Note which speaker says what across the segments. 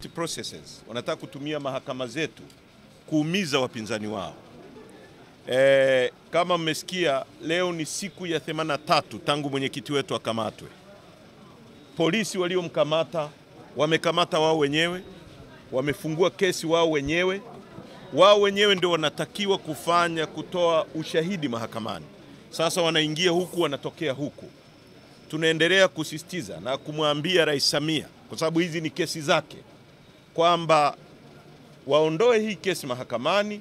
Speaker 1: processes, wanataka kutumia mahakama zetu kuumiza wapinzani wao. Kama mmesikia, leo ni siku ya 83 tangu mwenyekiti wetu akamatwe. Polisi waliomkamata wamekamata wao wenyewe, wamefungua kesi wao wenyewe. Wao wenyewe ndio wanatakiwa kutoa ushahidi mahakamani. Sasa wanaingia huku, wanatokea huku. Tunaendelea kusisitiza na kumwambia Rais Samia, kwa sababu hizi ni kesi zake, kwamba waondoe hii kesi mahakamani,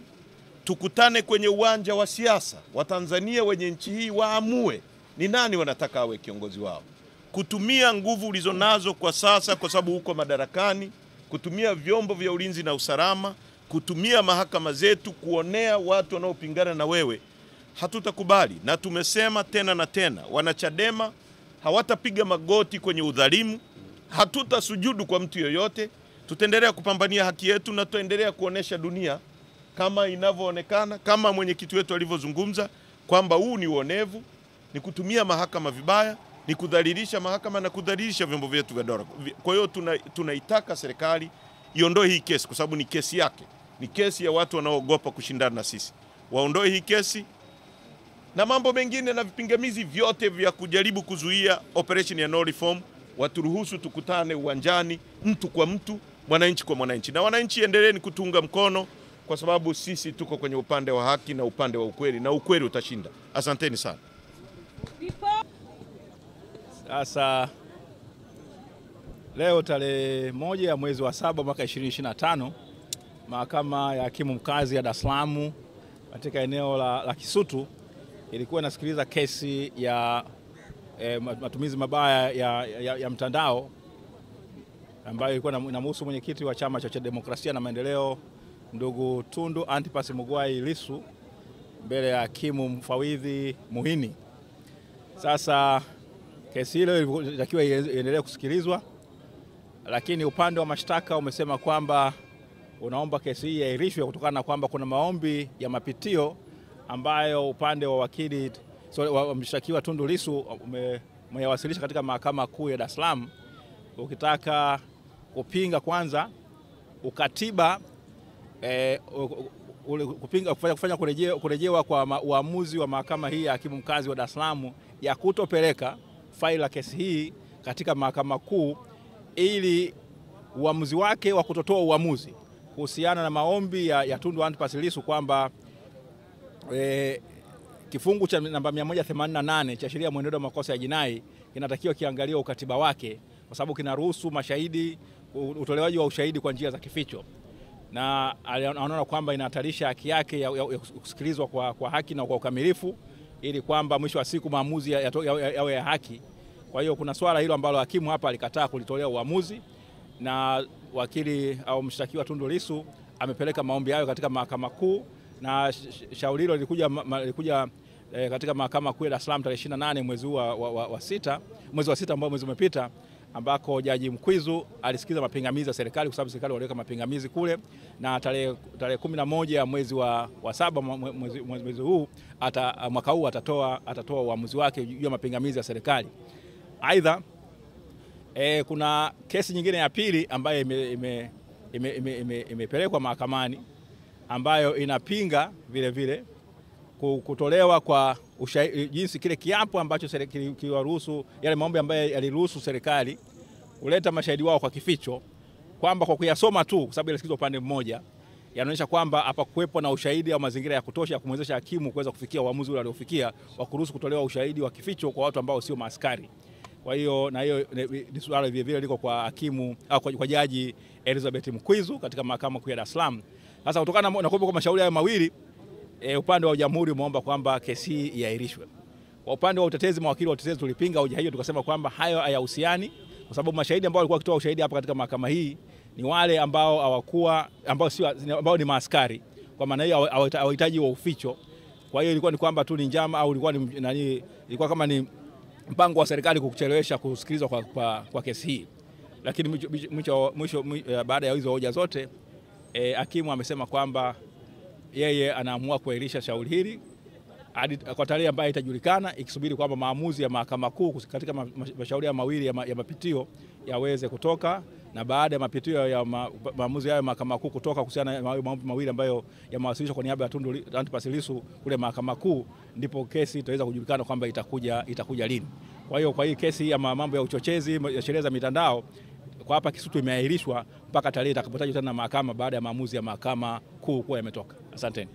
Speaker 1: tukutane kwenye uwanja wa siasa. Watanzania wenye nchi hii waamue ni nani wanataka awe kiongozi wao. Kutumia nguvu ulizonazo kwa sasa, kwa sababu uko madarakani, kutumia vyombo vya ulinzi na usalama, kutumia mahakama zetu kuonea watu wanaopingana na wewe, hatutakubali. Na tumesema tena na tena, wanachadema hawatapiga magoti kwenye udhalimu, hatutasujudu kwa mtu yoyote. Tutaendelea kupambania haki yetu na tutaendelea kuonesha dunia kama inavyoonekana, kama mwenyekiti wetu alivyozungumza, kwamba huu ni uonevu, ni kutumia mahakama vibaya, ni kudhalilisha mahakama na kudhalilisha vyombo vyetu vya dola. Kwa hiyo tunaitaka serikali iondoe hii kesi, kwa sababu ni kesi yake, ni kesi ya watu wanaoogopa kushindana na sisi. Waondoe hii kesi na mambo mengine na vipingamizi vyote vya kujaribu kuzuia operation ya no reform. Waturuhusu tukutane uwanjani, mtu kwa mtu, mwananchi kwa mwananchi. Na wananchi, endeleeni kutunga mkono, kwa sababu sisi tuko kwenye upande wa haki na upande wa ukweli, na ukweli utashinda. Asanteni sana.
Speaker 2: Sasa leo tarehe 1 ya mwezi wa 7 mwaka 2025, mahakama ya hakimu mkazi ya Dar es Salaam katika eneo la Kisutu ilikuwa inasikiliza kesi ya matumizi mabaya ya mtandao ambayo ilikuwa inamhusu mwenyekiti wa Chama cha Demokrasia na Maendeleo ndugu Tundu Antipas Mugwai Lissu mbele ya hakimu mfawidhi Muhini. Sasa kesi hilo ilitakiwa iendelee kusikilizwa, lakini upande wa mashtaka umesema kwamba unaomba kesi hii iahirishwe kutokana na kwamba kuna maombi ya ambayo upande wa wakili wa mshtakiwa Tundu Lissu umewasilisha katika mahakama kuu ya Dar es Salaam, ukitaka kupinga kwanza ukatiba, kufanya kurejewa kwa uamuzi wa mahakama hii ya hakimu mkazi wa Dar es Salaam ya kutopeleka faili la kesi hii katika mahakama kuu, ili uamuzi wake wa kutotoa uamuzi kuhusiana na maombi ya Tundu Antipas Lissu kwamba kifungu cha namba 188 cha sheria ya mwenendo wa makosa ya jinai kinatakiwa kiangalia ukatiba wake, kwa sababu kinaruhusu mashahidi, utolewaji wa ushahidi kwa njia za kificho, na anaona kwamba inahatarisha haki yake ya kusikilizwa kwa haki na kwa ukamilifu, ili kwamba mwisho wa siku maamuzi yawe ya haki. Kwa hiyo kuna swala hilo ambalo hakimu hapa alikataa kulitolea uamuzi, na wakili au mshtakiwa Tundu Lissu amepeleka maombi hayo katika mahakama kuu, na shauri hilo lilikuja katika mahakama kuu ya Dar es Salaam tarehe 28 mwezi wa 6 ambao mwezi umepita, ambako Jaji Mkwizu alisikiza mapingamizi ya serikali, kwa sababu serikali waliweka mapingamizi kule, na tarehe 11 ya mwezi wa 7 mwezi huu mwaka huu atatoa uamuzi wake juu ya mapingamizi ya serikali. Aidha, kuna kesi nyingine ya pili ambayo imepelekwa mahakamani, ambayo inapinga vile kutolewa kwa jinsi kile kiapo ambacho kiliwaruhusu yale maombi ambayo yaliruhusu serikali kuleta mashahidi wao kwa kificho, kwamba kwa kuyasoma tu, kwa sababu ilisikizwa upande mmoja, yanaonyesha kwamba hapa kuwepo na ushahidi au mazingira ya kutosha ya kumwezesha hakimu kuweza kufikia uamuzi ule aliofikia wa kuruhusu kutolewa ushahidi wa kificho kwa watu ambao sio maaskari. Kwa hiyo na hiyo ni swala vile liko kwa hakimu au kwa Jaji Elizabeth Mkwizu katika mahakama kuu ya Dar es Salaam. Sasa kutokana na kwa mashauri hayo mawili, upande wa jamhuri umeomba kwamba kesi hii iahirishwe. Kwa upande wa utetezi, mawakili wa utetezi tulipinga hoja hiyo, tukasema kwamba hayo hayahusiani, kwa sababu mashahidi ambao walikuwa wakitoa ushahidi hapa katika mahakama hii ni wale ambao ni maaskari, kwa maana hiyo hawahitaji wa uficho. Kwa hiyo ilikuwa ni kwamba tu ni njama, au ilikuwa kama ni mpango wa serikali kuchelewesha kusikilizwa kwa kesi hii. Lakini mwisho baada ya hizo hoja zote, hakimu amesema kwamba yeye anaamua kuahirisha shauri hili kwa tarehe ambayo itajulikana, ikisubiri kwamba maamuzi ya Mahakama Kuu katika mashauri mawili ya mapitio yaweze kutoka, na baada ya mapitio ya maamuzi hayo ya Mahakama Kuu kutoka kuhusiana na mambo mawili ambayo yamewasilishwa kwa niaba ya Tundu Antipas Lissu kule Mahakama Kuu, ndipo kesi itaweza kujulikana kwamba itakuja lini. Kwa hiyo kwa hii kesi ya mambo ya uchochezi ya sheria za mitandao kwa hapa Kisutu imeahirishwa mpaka tarehe itakapotajwa tena na mahakama baada ya maamuzi ya Mahakama Kuu kuwa yametoka. Asanteni.